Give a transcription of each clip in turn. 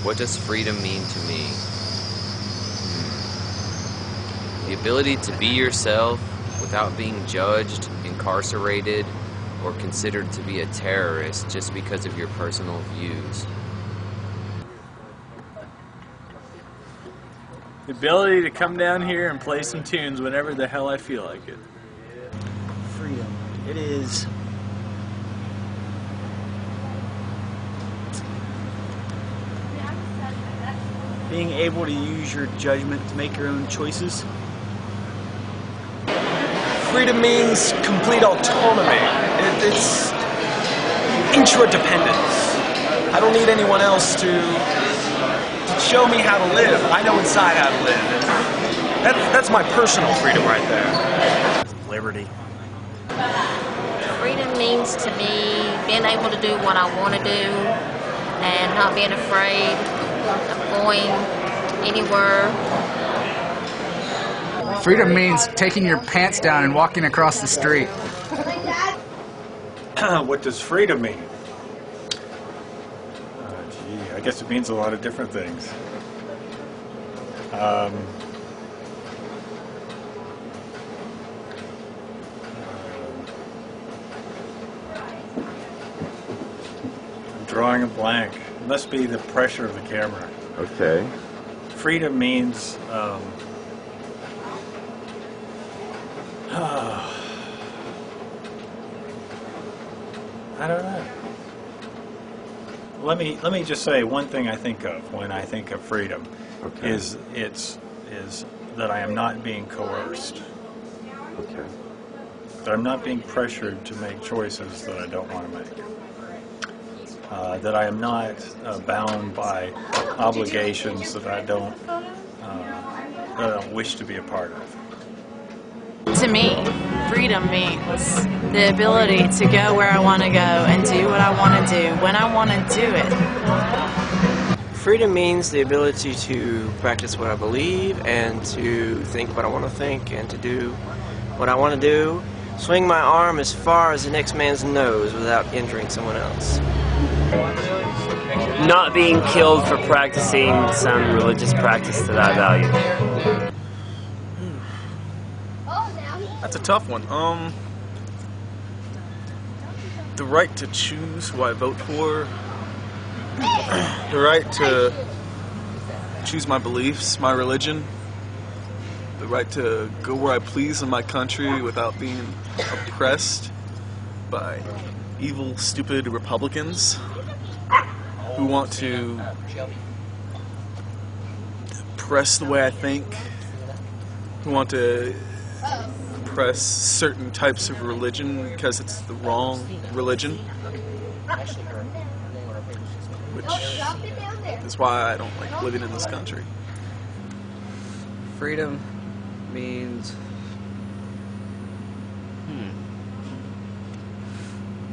What does freedom mean to me? The ability to be yourself without being judged, incarcerated, or considered to be a terrorist just because of your personal views. The ability to come down here and play some tunes whenever the hell I feel like it. Freedom. It is being able to use your judgment to make your own choices. Freedom means complete autonomy. It's interdependence. I don't need anyone else to show me how to live. I know inside how to live. That's my personal freedom right there. Liberty. Freedom means to me being able to do what I want to do and not being afraid of going anywhere. Freedom means taking your pants down and walking across the street. What does freedom mean? Gee, I guess it means a lot of different things. I'm drawing a blank. It must be the pressure of the camera. Okay. Freedom means I don't know. Let me just say one thing I think of when I think of freedom. Okay. is that I am not being coerced. Okay. That I'm not being pressured to make choices that I don't want to make. That I am not bound by obligations that I don't wish to be a part of. To me, freedom means the ability to go where I want to go and do what I want to do when I want to do it. Freedom means the ability to practice what I believe and to think what I want to think and to do what I want to do. Swing my arm as far as the next man's nose without injuring someone else. Not being killed for practicing some religious practice that I value. That's a tough one. The right to choose who I vote for. The right to choose my beliefs, my religion. The right to go where I please in my country without being oppressed by evil, stupid Republicans who want to oppress the way I think, who want to oppress certain types of religion because it's the wrong religion, which is why I don't like living in this country. Freedom means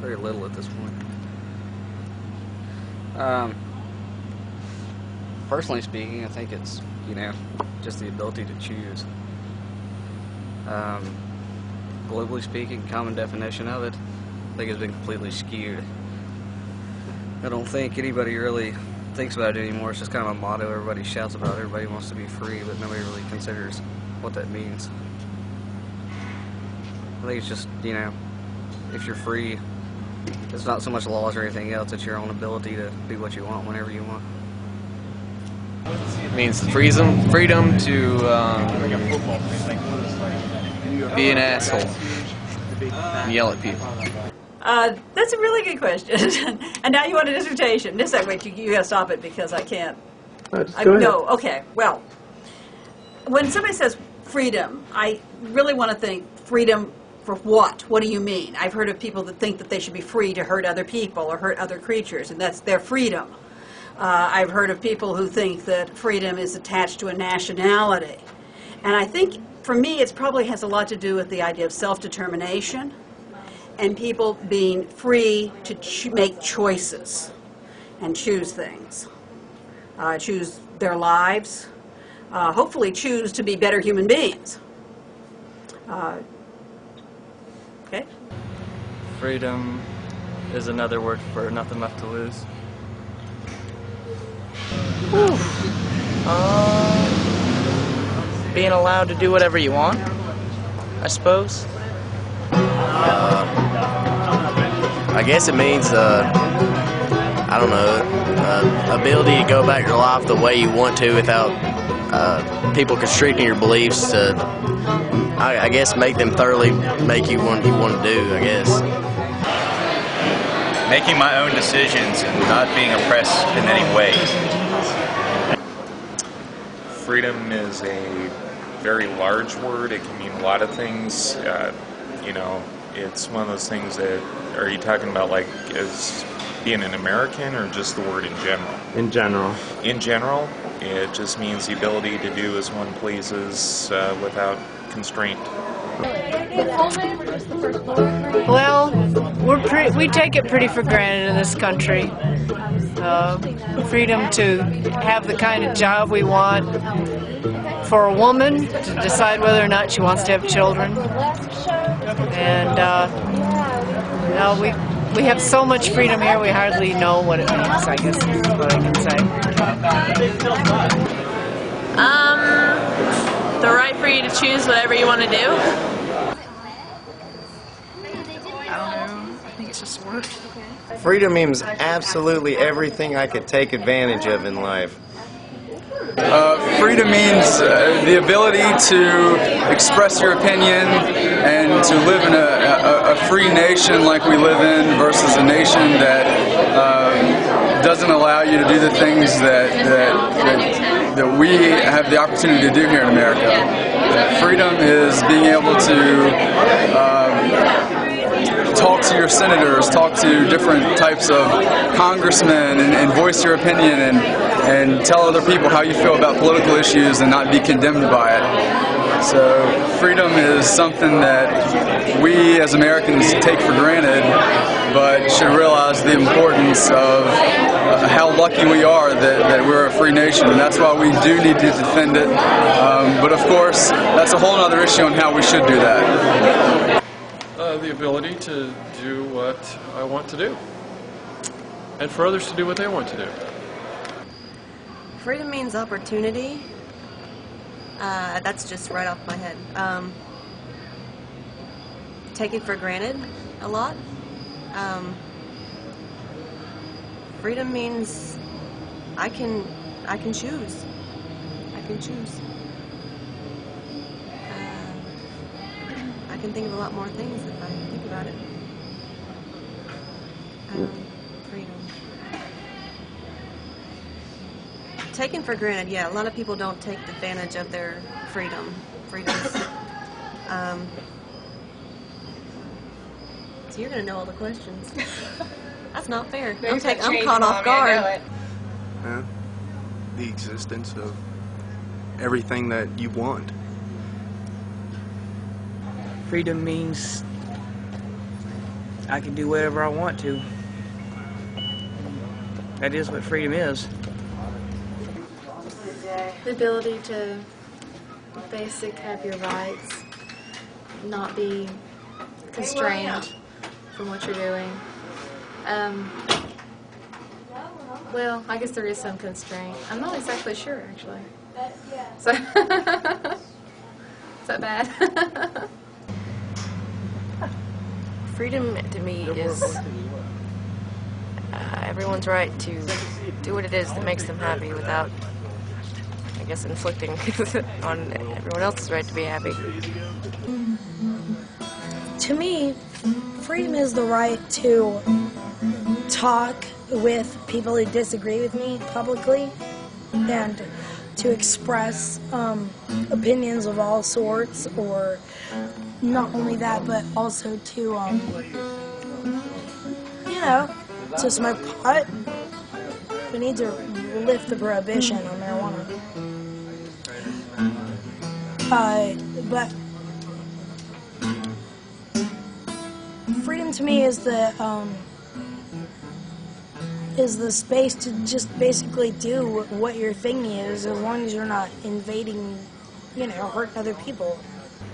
very little at this point. Personally speaking, I think it's, just the ability to choose. Globally speaking, common definition of it, I think it's been completely skewed. I don't think anybody really thinks about it anymore. It's just kind of a motto everybody shouts about. Everybody wants to be free, but nobody really considers what that means. I think it's just, if you're free, it's not so much laws or anything else, it's your own ability to do what you want whenever you want. It means freedom to be an asshole and yell at people. That's a really good question. And now you want a dissertation. Just wait, you gotta stop it because I can't. No, okay, well, when somebody says freedom, I really want to think freedom for what? What do you mean? I've heard of people that think that they should be free to hurt other people or hurt other creatures, and that's their freedom. I've heard of people who think that freedom is attached to a nationality. And I think, for me, it probably has a lot to do with the idea of self-determination and people being free to make choices and choose things. Choose their lives, hopefully choose to be better human beings. Okay? Freedom is another word for nothing left to lose. Being allowed to do whatever you want, I suppose. I guess it means, I don't know, ability to go about your life the way you want to without people constricting your beliefs to, I guess, make them thoroughly make you want to do, I guess. Making my own decisions and not being oppressed in any way. Freedom is a very large word. It can mean a lot of things. You know, it's one of those things that, are you talking about like as being an American or just the word in general? In general. In general, it just means the ability to do as one pleases without constraint. Well, we take it pretty for granted in this country. Freedom to have the kind of job we want. For a woman to decide whether or not she wants to have children. And we have so much freedom here, we hardly know what it means, I guess is what I can say. The right for you to choose whatever you want to do. I don't know. I think it's just work. Freedom means absolutely everything I could take advantage of in life. Freedom means the ability to express your opinion and to live in a free nation like we live in versus a nation that doesn't allow you to do the things that we have the opportunity to do here in America. Freedom is being able to talk to your senators, talk to different types of congressmen and voice your opinion and tell other people how you feel about political issues and not be condemned by it. So freedom is something that we as Americans take for granted, but should realize the importance of how lucky we are that we're a free nation, and that's why we do need to defend it. But of course, that's a whole other issue on how we should do that. The ability to do what I want to do, and for others to do what they want to do. Freedom means opportunity. That's just right off my head. Taken for granted a lot. Freedom means I can choose. I can choose. I can think of a lot more things if I think about it. Freedom. Taken for granted, yeah. A lot of people don't take advantage of their freedoms. So you're going to know all the questions. That's not fair. I'm caught off guard. The existence of everything that you want. Freedom means I can do whatever I want to. That is what freedom is. The ability to have your rights, not be constrained from what you're doing. Well, I guess there is some constraint. I'm not exactly sure, actually. So, is that bad? Freedom to me is everyone's right to do what it is that makes them happy without, I guess, inflicting on everyone else's right to be happy. To me, freedom is the right to talk with people who disagree with me publicly and to express opinions of all sorts, or not only that, but also to, you know, to smoke pot. We need to lift the prohibition on marijuana. But freedom to me is the space to just basically do what your thing is, as long as you're not invading, you know, hurting other people.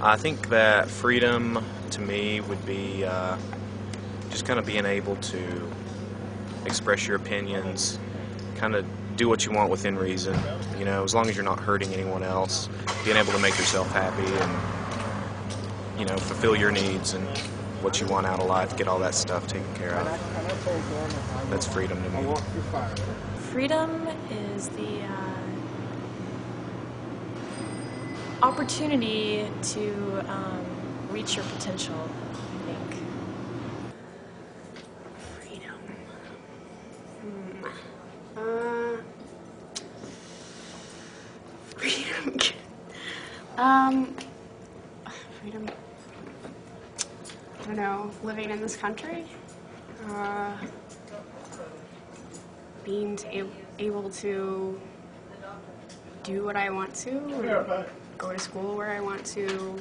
I think that freedom to me would be just kind of being able to express your opinions, kind of do what you want within reason, you know, as long as you're not hurting anyone else, being able to make yourself happy and, you know, fulfill your needs and what you want out of life, get all that stuff taken care of. That's freedom to me. Freedom is the opportunity to reach your potential, I think. Freedom. Freedom. Freedom. I don't know, living in this country. Being able to do what I want to, or go to school where I want to,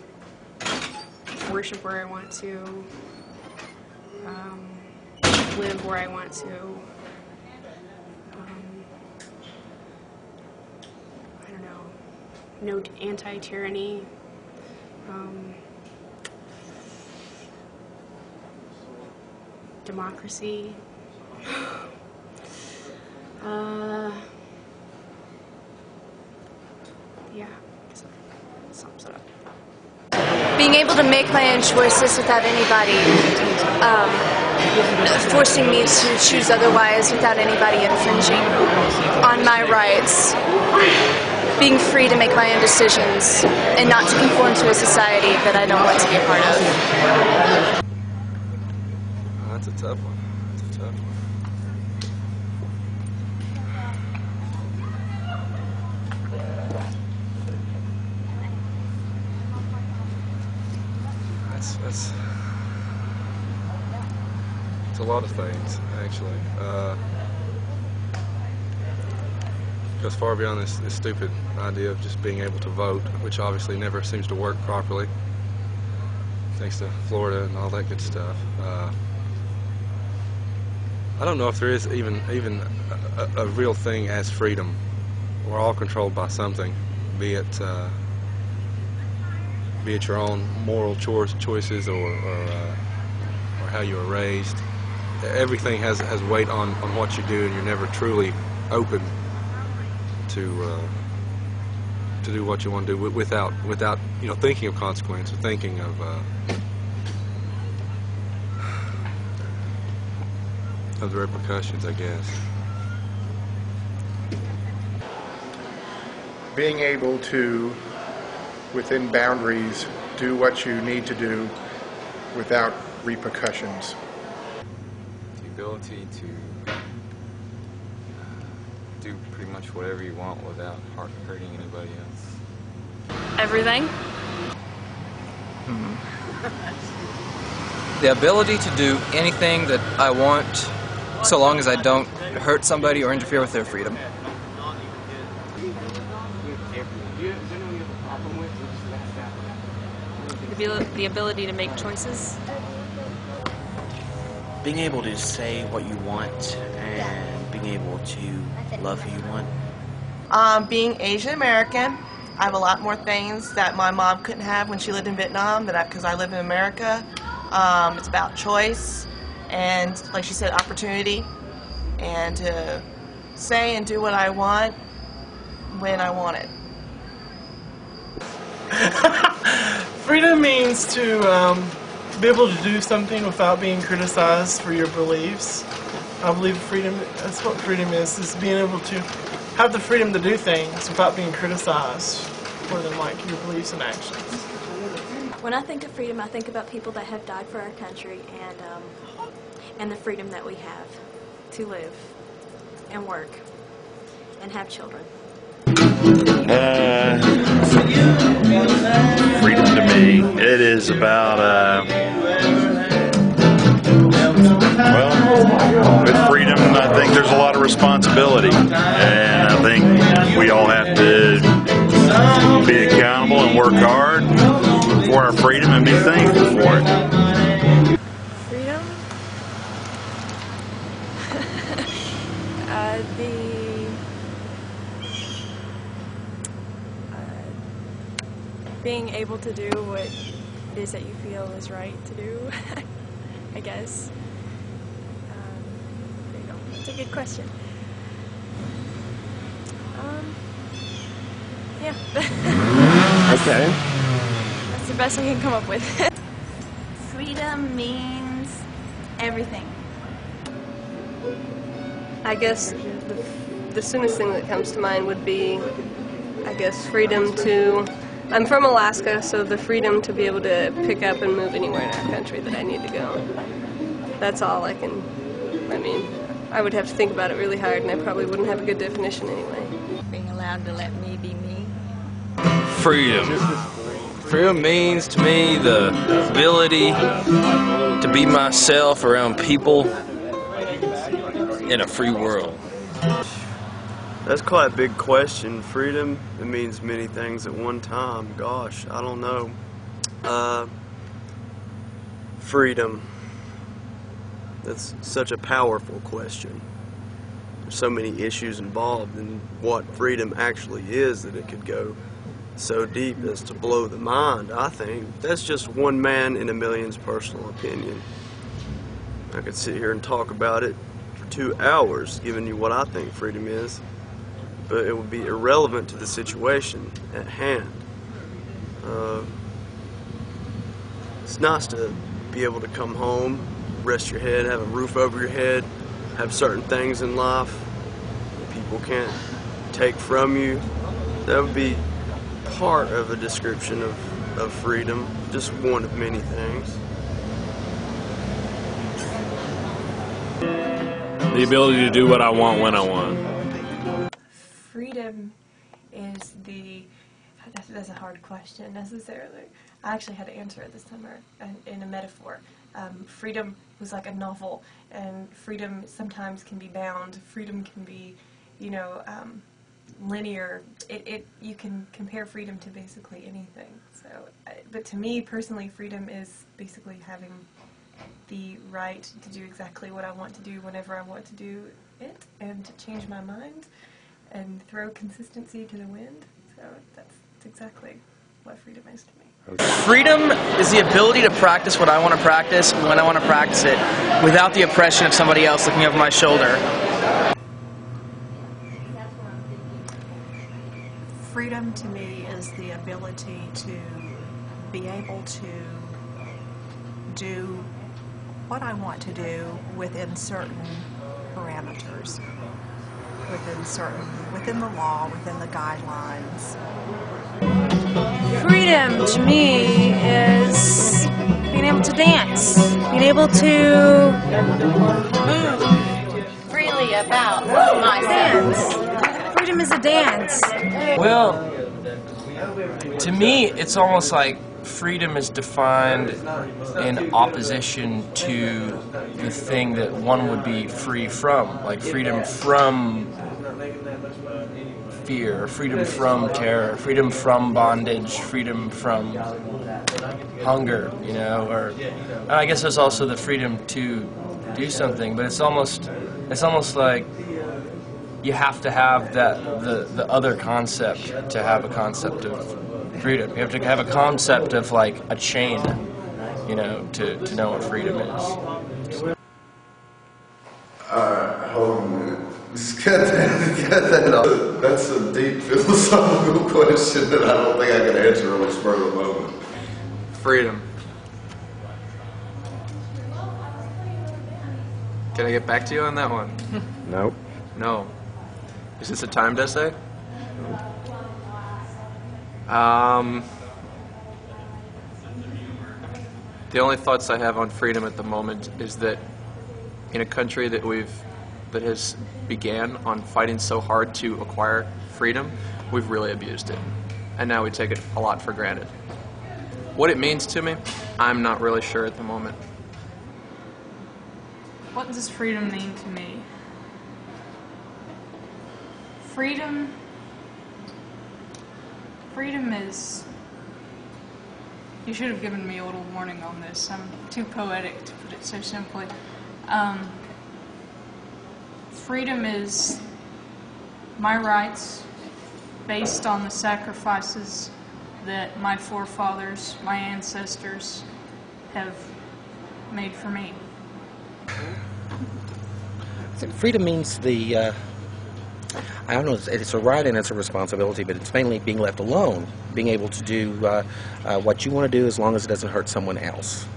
worship where I want to, live where I want to. I don't know, no anti-tyranny. Democracy. Yeah, that sums it up. Being able to make my own choices without anybody forcing me to choose otherwise, without anybody infringing on my rights. Being free to make my own decisions and not to conform to a society that I don't want to be a part of. That's a tough one. That's a tough one. That's it's a lot of things, actually. Goes far beyond this stupid idea of just being able to vote, which obviously never seems to work properly, thanks to Florida and all that good stuff. I don't know if there is even a real thing as freedom. We're all controlled by something, be it your own moral choices or how you were raised. Everything has weight on what you do, and you're never truly open to do what you want to do without you know, thinking of consequences, thinking of the repercussions, I guess. Being able to, within boundaries, do what you need to do without repercussions. The ability to do pretty much whatever you want without hurting anybody else. Everything. The ability to do anything that I want, so long as I don't hurt somebody or interfere with their freedom. The ability to make choices. Being able to say what you want and being able to love who you want. Being Asian American, I have a lot more things that my mom couldn't have when she lived in Vietnam, because I live in America. It's about choice and, like she said, opportunity, and to say and do what I want when I want it. Freedom means to be able to do something without being criticized for your beliefs. I believe freedom, that's what freedom is being able to have the freedom to do things without being criticized for them, like your beliefs and actions. When I think of freedom, I think about people that have died for our country and the freedom that we have to live and work and have children. Freedom to me, it is about, well, with freedom, I think there's a lot of responsibility, and I think we all have to be accountable and work hard for our freedom and be thankful for it. Freedom? Being able to do what it is that you feel is right to do, I guess. There you go. That's a good question. Yeah. Okay. That's the best I can come up with. Freedom means everything. I guess the soonest thing that comes to mind would be, I guess, freedom to... I'm from Alaska, so the freedom to be able to pick up and move anywhere in our country that I need to go. That's all I can... I mean, I would have to think about it really hard, and I probably wouldn't have a good definition anyway. Being allowed to let me be me. Freedom. Freedom means to me the ability to be myself around people in a free world. That's quite a big question. Freedom, it means many things at one time. Gosh, I don't know. Freedom. That's such a powerful question. There's so many issues involved in what freedom actually is that it could go so deep as to blow the mind, I think. That's just one man in a million's personal opinion. I could sit here and talk about it for 2 hours, giving you what I think freedom is, but it would be irrelevant to the situation at hand. It's nice to be able to come home, rest your head, have a roof over your head, have certain things in life people can't take from you. That would be part of a description of freedom, just one of many things. The ability to do what I want when I want. Freedom is the... That's a hard question, necessarily. I actually had to answer it this time in a metaphor. Freedom was like a novel, and freedom sometimes can be bound. Freedom can be, you know, linear. You can compare freedom to basically anything. So, but to me personally, freedom is basically having the right to do exactly what I want to do whenever I want to do it, and to change my mind and throw consistency to the wind. So that's exactly what freedom is to me. Freedom is the ability to practice what I want to practice when I want to practice it, without the oppression of somebody else looking over my shoulder. Freedom to me is the ability to be able to do what I want to do within certain parameters, within the law, within the guidelines. Freedom to me is being able to dance, being able to move freely about my dance. Freedom is a dance. Well, to me, it's almost like freedom is defined in opposition to the thing that one would be free from, like freedom from fear, freedom from terror, freedom from bondage, freedom from hunger, you know, or I guess there's also the freedom to do something, but it's almost like you have to have the other concept to have a concept of freedom. You have to have a concept of like a chain, you know, to know what freedom is. Hold on a minute. Let's get that off. That's a deep philosophical question that I don't think I can answer on the spur of the moment. Freedom. Can I get back to you on that one? Nope. No. Is this a timed essay? The only thoughts I have on freedom at the moment is that in a country that has began on fighting so hard to acquire freedom, we've really abused it. And now we take it a lot for granted. What it means to me, I'm not really sure at the moment. What does freedom mean to me? Freedom is... You should have given me a little warning on this. I'm too poetic to put it so simply. Freedom is my rights based on the sacrifices that my forefathers, my ancestors, have made for me. Freedom means the I don't know, it's a right and it's a responsibility, but it's mainly being left alone, being able to do what you want to do as long as it doesn't hurt someone else.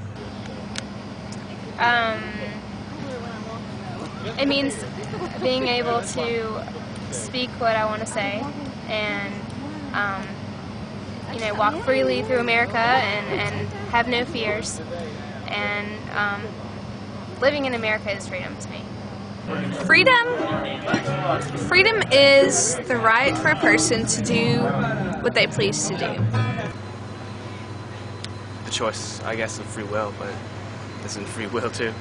It means being able to speak what I want to say and, you know, walk freely through America and have no fears. And living in America is freedom to me. Freedom is the right for a person to do what they please to do. The choice, I guess, of free will, but isn't free will too?